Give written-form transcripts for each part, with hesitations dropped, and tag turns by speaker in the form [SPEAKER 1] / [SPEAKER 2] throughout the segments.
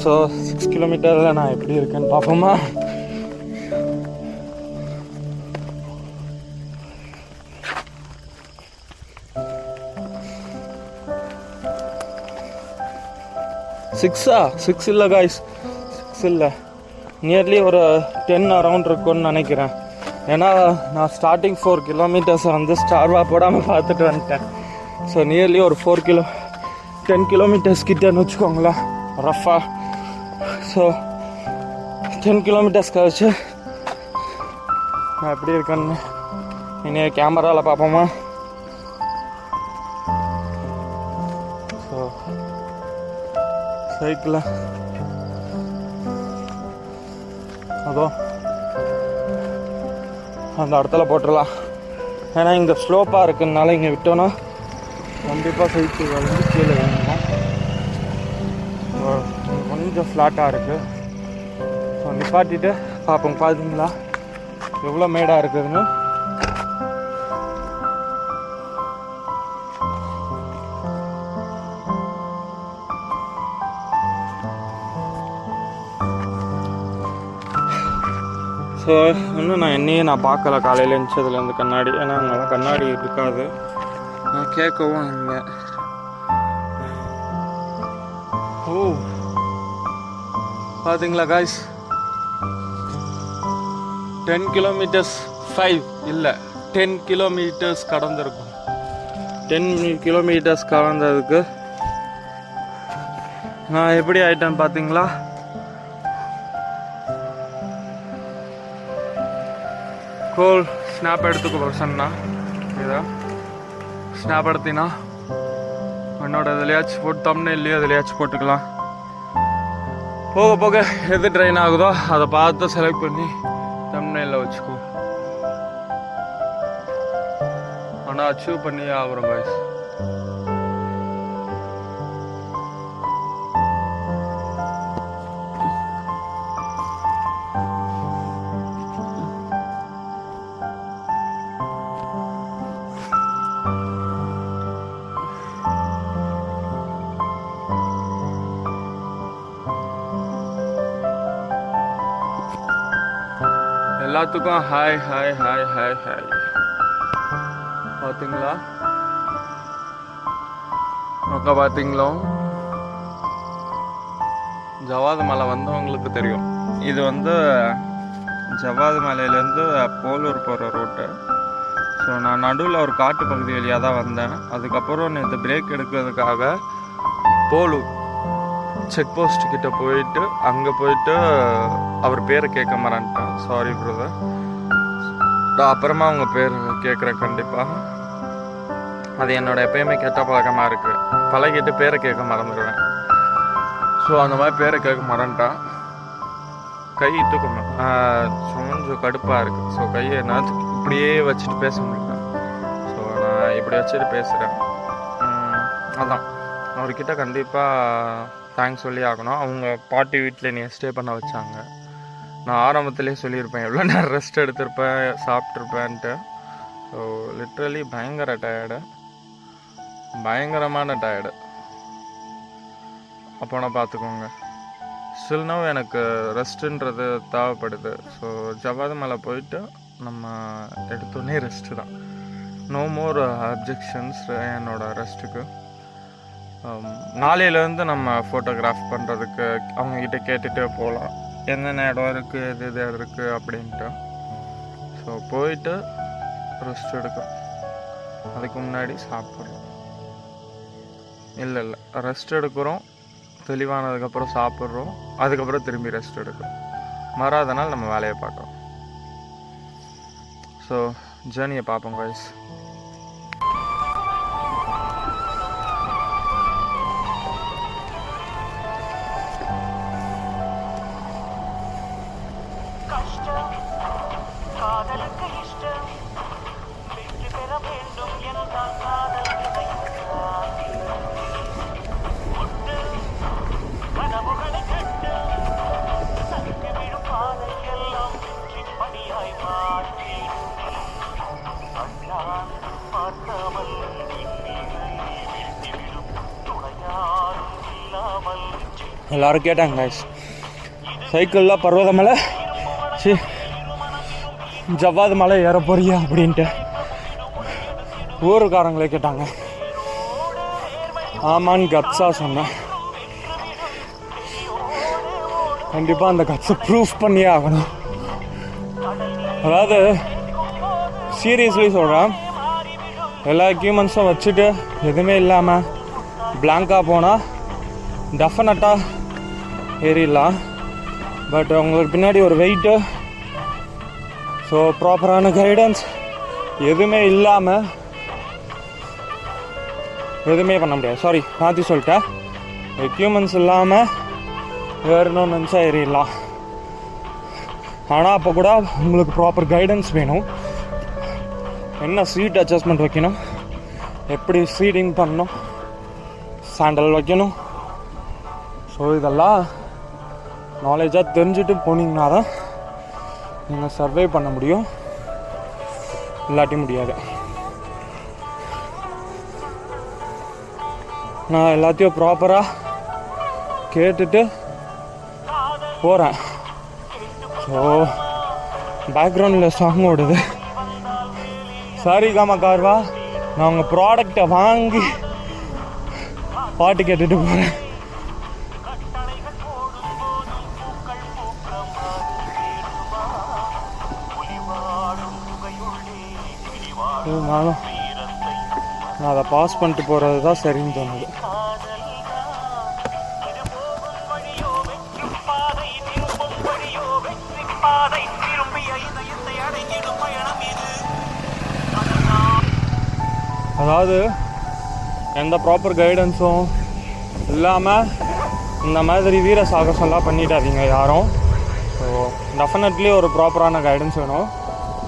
[SPEAKER 1] So 6 கிலோமீட்டரில் நான் எப்படி இருக்கேன்னு பார்ப்போமா? சிக்ஸ் இல்லை காய்ஸ், 6 இல்லை, நியர்லி ஒரு 10 அரவுண்ட் இருக்கும்னு நினைக்கிறேன். ஏன்னா நான் ஸ்டார்டிங் 4 கிலோமீட்டர்ஸை வந்து ஸ்டார்வா போடாமல் பார்த்துட்டு வந்துட்டேன். ஸோ நியர்லி ஒரு 10 கிலோமீட்டர்ஸ் கிட்டேன்னு வச்சுக்கோங்களேன் ரஃபா. ஸோ 10 கிலோமீட்டர்ஸ் கழிச்சு நான் எப்படி இருக்கேன்னு இனி கேமராவில் பார்ப்போமா? ஸோ சைக்கிள் அதோ அந்த இடத்துல போட்டுடலாம். ஏன்னா இங்கே ஸ்லோப்பாக இருக்குதுனால இங்கே விட்டோன்னா கண்டிப்பாக சைக்கிள் வந்து கீழே வேணும். கொஞ்சம் ஃப்ளாட்டாக இருக்குது. ஸோ நிப்பாட்டிட்டு பார்ப்போம். பார்த்தீங்களா எவ்வளோ மேடாக இருக்குதுன்னு. ஸோ இன்னும் நான் பார்க்கல காலையில் எழுந்ததுலேருந்து கண்ணாடி. ஏன்னா அங்கே கண்ணாடி இருக்காது, நான் கேட்கவும் இல்லை. ஓ பார்த்தீங்களா காய்ஸ், 10 கிலோமீட்டர்ஸ் 5 இல்லை 10 கிலோமீட்டர்ஸ் கடந்திருக்கும். 10 கிலோமீட்டர்ஸ் கடந்ததுக்கு நான் எப்படி ஆயிட்டேன் பார்த்தீங்களா? கோல் ஸ்னாப் எடுத்துக்கோ சொன்னா இதா ஸ்னாப் எடுத்தினா என்னோட எதுலையாச்சும் போட்டு தம்ப்நெயில்லையோ எதுலையாச்சும் போட்டுக்கலாம். போக போக எது ட்ரெயின் ஆகுதோ அதை பார்த்து செலக்ட் பண்ணி தம்ப்நெயிலில் வச்சுக்கோ. ஆனால் அச்சீவ் பண்ணி ஆகுறோம் காய்ஸ். எல்லாத்துக்கும் hi hi hi hi hi. பார்த்தீங்களா ஓகே, பார்த்தீங்களோ ஜவாது மலை வந்தவங்களுக்கு தெரியும். இது வந்து ஜவாது மலையிலேருந்து போலூர் போகிற ரோட்டு. ஸோ நான் நடுவில் ஒரு காட்டு பகுதி வழியாக தான் வந்தேன். அதுக்கப்புறம் நேற்று பிரேக் எடுக்கிறதுக்காக போலூர் செக் போஸ்ட் கிட்ட போயிட்டு அங்கே போயிட்டு அவர் பேரை கேட்க மறந்துட்டேன். சாரி பிரதர், நான் அப்புறமா அவங்க பேர் கேட்குறேன் கண்டிப்பாக. அது என்னோட எப்பயுமே கெட்ட பழக்கமாக இருக்குது. பழகிட்டு பேரை கேட்க மறந்துடுவேன். ஸோ அந்த மாதிரி பேரை கேட்க மறந்துட்டேன். கை தூக்கணும் கொஞ்சம் கடுப்பாக இருக்குது. ஸோ கையை நான் இப்படியே வச்சுட்டு பேச முடியல. ஸோ நான் இப்படி வச்சுட்டு பேசுகிறேன். அதான் அவர்கிட்ட கண்டிப்பாக தேங்க்ஸ் சொல்லி ஆகணும். அவங்க பாட்டி வீட்டில் என்னை ஸ்டே பண்ண வச்சாங்க. நான் ஆரம்பத்துலேயே சொல்லியிருப்பேன் எவ்வளோ நேரம் ரெஸ்ட் எடுத்திருப்பேன் சாப்பிட்ருப்பேன்ட்டு. ஸோ லிட்ரலி பயங்கரமான டயர்டு. அப்போ நான் பார்த்துக்கோங்க. ஸ்டில் நவ் எனக்கு ரெஸ்ட்டுன்றது தேவைப்படுது. ஸோ ஜவாது மலை போயிட்டு நம்ம எடுத்தோடனே ரெஸ்ட்டு தான். நோ மோர் அப்ஜெக்ஷன்ஸ் என்னோடய ரெஸ்ட்டுக்கு. நாளையிலேருந்து நம்ம ஃபோட்டோகிராஃப் பண்ணுறதுக்கு அவங்கக்கிட்ட கேட்டுகிட்டே போகலாம், என்னென்ன இடம் இருக்குது எது எது இருக்குது அப்படின்ட்டு. ஸோ போயிட்டு ரெஸ்ட் எடுக்கிறோம். அதுக்கு முன்னாடி சாப்பிட்றோம். இல்லை ரெஸ்ட் எடுக்கிறோம், தெளிவானதுக்கப்புறம் சாப்பிட்றோம், அதுக்கப்புறம் திரும்பி ரெஸ்ட் எடுக்கிறோம். மறாத நாள் நம்ம வேலையை பார்க்குறோம். ஸோ ஜேர்னியை பார்ப்போம் கைஸ். எல்லோரும் கேட்டாங்க கைஸ், சைக்கிளில் பர்வத மலை ஜவ்வாது மலை ஏற போறியா அப்படின்ட்டு ஊருக்காரங்களே கேட்டாங்க. ஆமான்னு கட்ஸாக சொன்னேன். கண்டிப்பாக அந்த கட்ஸை ப்ரூஃப் பண்ணியே ஆகணும். அதாவது சீரியஸ்லி சொல்கிறேன், எல்லா எக்யூப்மெண்ட்ஸும் வச்சுட்டு எதுவுமே இல்லாமல் பிளாங்காக போனால் டெஃபினட்டாக ஏறிடலாம். பட் உங்களுக்கு பின்னாடி ஒரு வெயிட்டு, ஸோ ப்ராப்பரான கைடன்ஸ் எதுவுமே இல்லாமல் எதுவுமே பண்ண முடியாது. சாரி, மாற்றி சொல்லிட்டேன். எக்யூப்மெண்ட்ஸ் இல்லாமல் ஏறணும்னு நினச்சா ஏறிடலாம். ஆனால் அப்போ கூட உங்களுக்கு ப்ராப்பர் கைடன்ஸ் வேணும். என்ன சீட் அட்ஜஸ்ட்மெண்ட் வைக்கணும், எப்படி சீட்டிங் பண்ணணும், சாண்டல் வைக்கணும். ஸோ இதெல்லாம் நாலேஜாக தெரிஞ்சுட்டு போனீங்கன்னா தான் நீங்கள் சர்வே பண்ண முடியும், இல்லாட்டி முடியாது. நான் எல்லாத்தையும் ப்ராப்பராக கேட்டுட்டு போகிறேன். ஸோ பேக்ரவுண்டில் சாங் ஓடுது. சாரிகாமா கார்வா, நான் உங்கள் ப்ராடக்டை வாங்கி பாட்டு கேட்டுட்டு போகிறேன். இருந்தாலும் நான் அதை பாஸ் பண்ணிட்டு போகிறது தான் சரின்னு தோணுது. அதாவது எந்த ப்ராப்பர் கைடன்ஸும் இல்லாமல் இந்த மாதிரி வீர சாகசம்லாம் பண்ணிடாதீங்க யாரும். ஸோ டெஃபினெட்லி ஒரு ப்ராப்பரான கைடன்ஸ் வேணும்,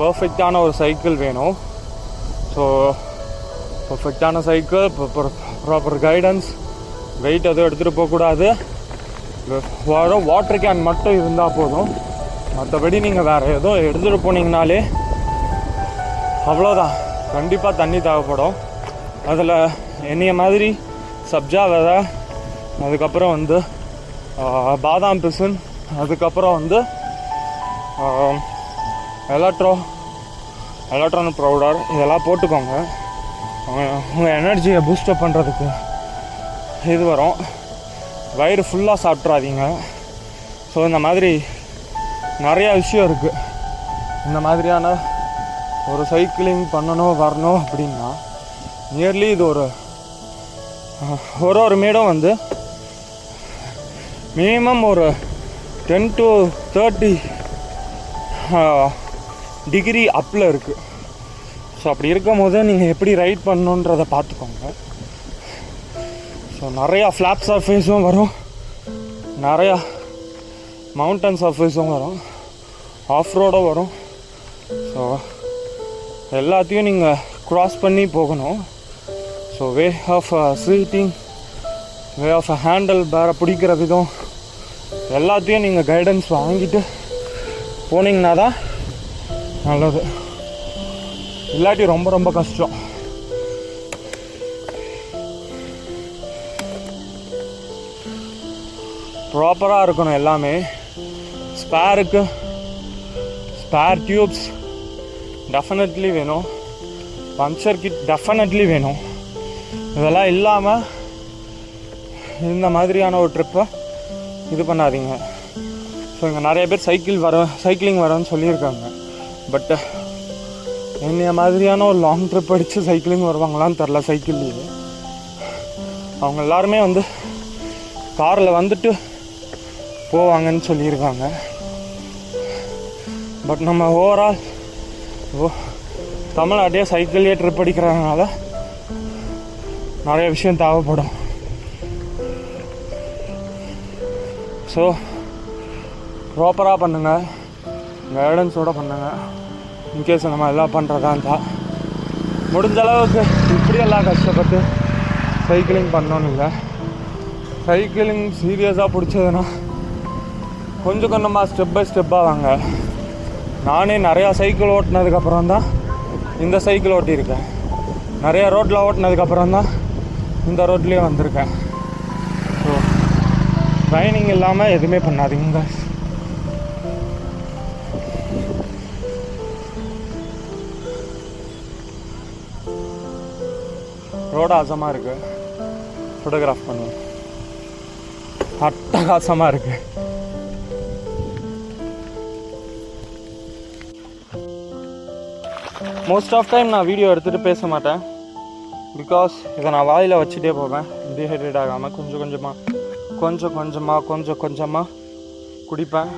[SPEAKER 1] பர்ஃபெக்டான ஒரு சைக்கிள் வேணும். ஸோ பர்ஃபெக்டான சைக்கிள், ப்ராப்பர் கைடன்ஸ், வெயிட் எதுவும் எடுத்துகிட்டு போகக்கூடாது. வரும் வாட்டர் கேன் மட்டும் இருந்தால் போதும். மற்றபடி நீங்கள் வேறு எதுவும் எடுத்துகிட்டு போனீங்கனாலே அவ்வளோதான். கண்டிப்பாக தண்ணி தேவைப்படும். அதில் என்னைய மாதிரி சப்ஜா விதை, அதுக்கப்புறம் வந்து பாதாம் பிசின், அதுக்கப்புறம் வந்து எலக்ட்ரான் பவுடர், இதெல்லாம் போட்டுக்கோங்க. உங்கள் எனர்ஜியை பூஸ்டப் பண்ணுறதுக்கு இது வரும். வயிறு ஃபுல்லாக சாப்பிட்றாதீங்க. ஸோ இந்த மாதிரி நிறையா விஷயம் இருக்குது. இந்த மாதிரியான ஒரு சைக்கிளிங் பண்ணணும் வரணும் அப்படின்னா நியர்லி இது ஒரு மேடும் வந்து மினிமம் ஒரு 10 to 30 டிகிரி அப்பில் இருக்குது. ஸோ அப்படி இருக்கும் போது நீங்கள் எப்படி ரைட் பண்ணணுன்றதை பார்த்துக்கோங்க. ஸோ நிறையா ஃப்ளாட் சர்ஃபேஸும் வரும், நிறையா மவுண்டன் சர்ஃபேஸும் வரும், ஆஃப் ரோடும் வரும். ஸோ எல்லாத்தையும் நீங்கள் க்ராஸ் பண்ணி போகணும். So way of seating, way of handle பேரை பிடிக்கிற விதம் எல்லாத்தையும் நீங்கள் கைடன்ஸ் வாங்கிட்டு போனீங்கன்னா தான் நல்லது. இல்லாட்டி ரொம்ப ரொம்ப கஷ்டம். ப்ராப்பராக இருக்கணும் எல்லாமே. ஸ்பேருக்கு ஸ்பேர் டியூப்ஸ் டெஃபினெட்லி வேணும், பஞ்சர் கிட் டெஃபினெட்லி வேணும். இதெல்லாம் இல்லாமல் இந்த மாதிரியான ஒரு ட்ரிப்பை இது பண்ணாதீங்க. ஸோ இங்கே நிறைய பேர் சைக்கிளிங் வரேன்னு சொல்லியிருக்காங்க. பட் என்னைய மாதிரியான ஒரு லாங் ட்ரிப் அடித்து சைக்கிளிங் வருவாங்களான்னு தெரில. சைக்கிள்லேயே அவங்க எல்லாருமே வந்து காரில் வந்துட்டு போவாங்கன்னு சொல்லியிருக்காங்க. பட் நம்ம ஓவரால் தமிழ்நாட்டையே சைக்கிள்லேயே ட்ரிப் அடிக்கிறதுனால நிறைய விஷயம் தேவைப்படும். ஸோ ப்ராப்பராக பண்ணுங்கள், கைடன்ஸோடு பண்ணுங்கள். இன்கேஸ் நம்ம எல்லாம் பண்ணுறதா இருந்தால் முடிஞ்ச அளவுக்கு இப்படியெல்லாம் கஷ்டப்பட்டு சைக்கிளிங் பண்ணணும் இல்லை. சைக்கிளிங் சீரியஸாக பிடிச்சதுன்னா கொஞ்சம் கொஞ்சமாக ஸ்டெப் பை ஸ்டெப்பாக வாங்க. நானே நிறையா சைக்கிள் ஓட்டினதுக்கப்புறம் தான் இந்த சைக்கிள் ஓட்டியிருக்கேன். நிறையா ரோட்டில் ஓட்டினதுக்கப்புறம் தான் இந்த ரோட்லேயே வந்திருக்கேன். ஸோ
[SPEAKER 2] ட்ரைனிங் இல்லாமல் எதுவுமே பண்ணாதீங்க. ரோடு அசமாக இருக்குது, ஃபோட்டோகிராஃப் பண்ணுவேன். அட்டகாசமாக இருக்குது. மோஸ்ட் ஆஃப் டைம் நான் வீடியோ எடுத்துகிட்டு பேச மாட்டேன். பிகாஸ் இதை நான் வாயில் வச்சுட்டே போவேன். டீஹைட்ரேட் ஆகாமல் கொஞ்சம் கொஞ்சமாக குடிப்பேன்.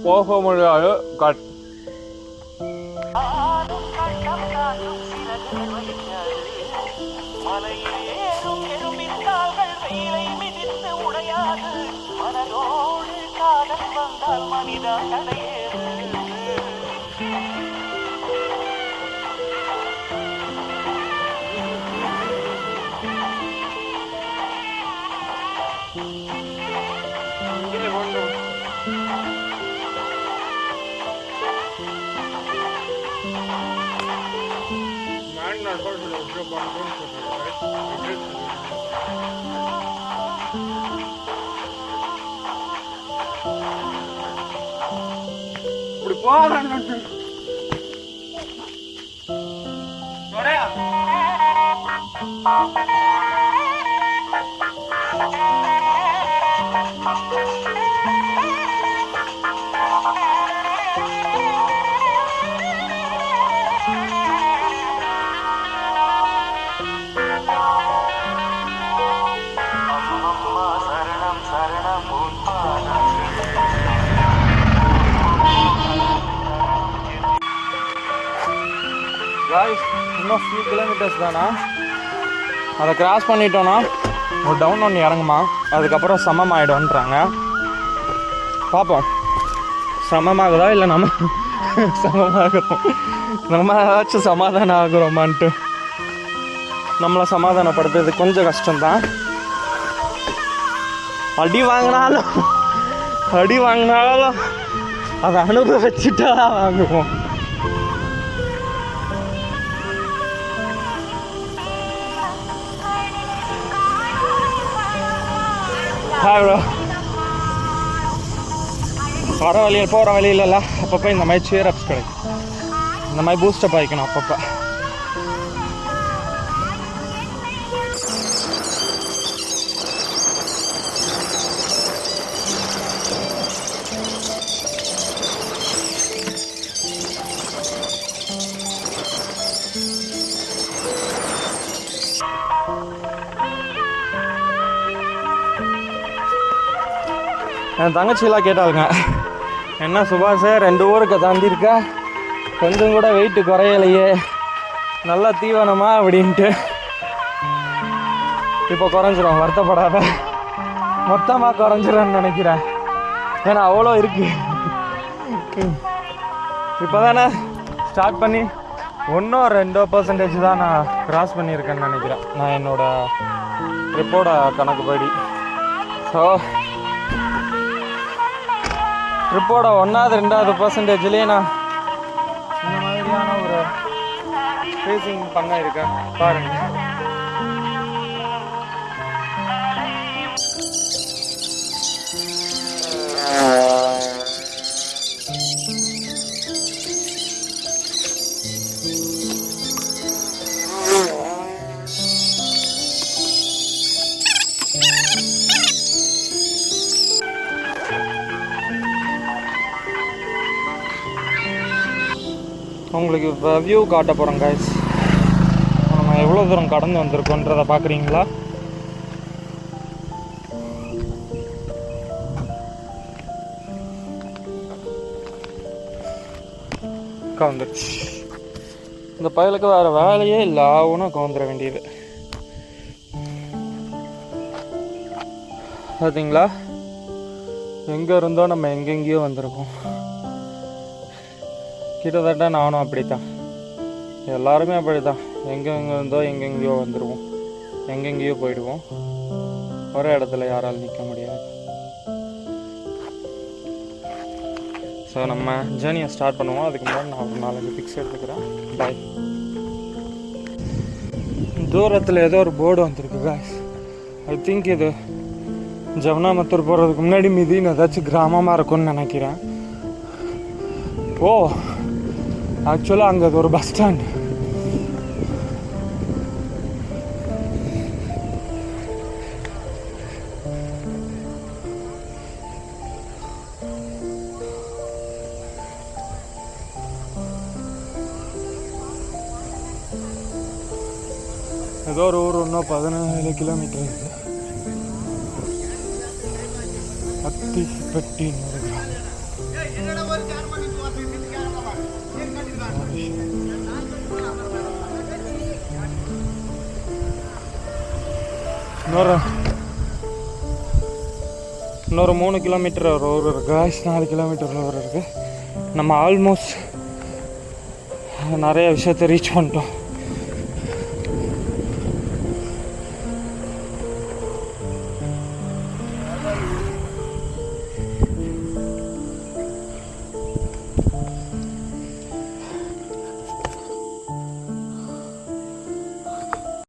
[SPEAKER 2] போக முடியாது கட். இப்படி போறாங்க. இன்னும் ஃபியூ கிலோமீட்டர்ஸ் தானா, அதை கிராஸ் பண்ணிட்டோன்னா ஒரு டவுன் ஒன்று இறங்குமா, அதுக்கப்புறம் சமம் ஆகிடும்ன்றாங்க. பார்ப்போம் சமமாகுதா இல்லை நம்ம சமமாகிறோம், நம்ம ஏதாச்சும் சமாதானம் ஆகுறோமான்ட்டு. நம்மளை சமாதானப்படுத்துறது கொஞ்சம் கஷ்டம்தான். அடி வாங்கினாலும் அதை அனுபவிச்சுட்டா தான் வாங்குவோம். வர வழியில் போகிற வழியிலல்ல அப்பப்போ இந்த மாதிரி சியர் அப்ஸ் கிடைக்கும், இந்த மாதிரி பூஸ்டப் ஆகிக்கணும் அப்பப்போ. என் தங்கச்சியெல்லாம் கேட்டாளுங்க, என்ன சுபாஷ் 2 ஊருக்கு தாண்டியிருக்க, கொஞ்சம் கூட வெயிட்டு குறையலையே, நல்லா தீவனமா அப்படின்ட்டு. இப்போ குறைஞ்சிரும், வருத்தப்படாத, மொத்தமாக குறைஞ்சிரும்னு நினைக்கிறேன். ஏன்னா அவ்வளோ இருக்கு. இப்போ தானே ஸ்டார்ட் பண்ணி 1-2% தான் நான் கிராஸ் பண்ணியிருக்கேன்னு நினைக்கிறேன், நான் என்னோடய ட்ரிப்போட கணக்குப்படி. ஸோ ட்ரிப்போட 1-2% நான் இந்த மாதிரியான ஒரு ஃபேஸிங் பண்ண இருக்கேன் பாருங்க. உங்களுக்கு இப்போ வியூ காட்ட போகிறோம் கைஸ். நம்ம எவ்வளோ தூரம் கடந்து வந்திருக்கோன்றதை பார்க்குறீங்களா? கவுந்துருச்சு. இந்த பயலுக்கு வேறு வேலையே இல்லை, ஆகும்னா கவுந்துட வேண்டியது. பார்த்தீங்களா, எங்கே இருந்தோ நம்ம எங்கெங்கேயோ வந்திருக்கோம். கிட்டத்தட்ட நானும் அப்படித்தான், எல்லாருமே அப்படித்தான். எங்கெங்கே இருந்தோ எங்கெங்கேயோ வந்துடுவோம், எங்கெங்கேயோ போயிடுவோம். ஒரே இடத்துல யாராலும் நிற்க முடியாது. ஸோ நம்ம ஜேர்னியை ஸ்டார்ட் பண்ணுவோம். அதுக்கு முன்னாடி நான் ஒரு 4 பிக்ஸ் எடுத்துக்கிறேன். பாய். தூரத்தில் ஏதோ ஒரு போர்டு வந்துருக்கு காய்ஸ். ஐ திங்க் இது ஜமுனாமத்தூர் போகிறதுக்கு முன்னாடி மிதின்னு ஏதாச்சும் கிராமமாக இருக்கும்னு நினைக்கிறேன். ஓ, ஆக்சுவலாக அங்கே அது ஒரு பஸ் ஸ்டாண்ட். ஏதோ ஒரு ஊர் இன்னும் 17 கிலோமீட்டர் இருக்குது. அத்திப்பட்டி இன்னொரு 3 கிலோமீட்டர் ஒரு ஊர் இருக்குது. 4 கிலோமீட்டர் ஊர் இருக்குது. நம்ம ஆல்மோஸ்ட் நிறைய விஷயத்தை ரீச் பண்ணிட்டோம்.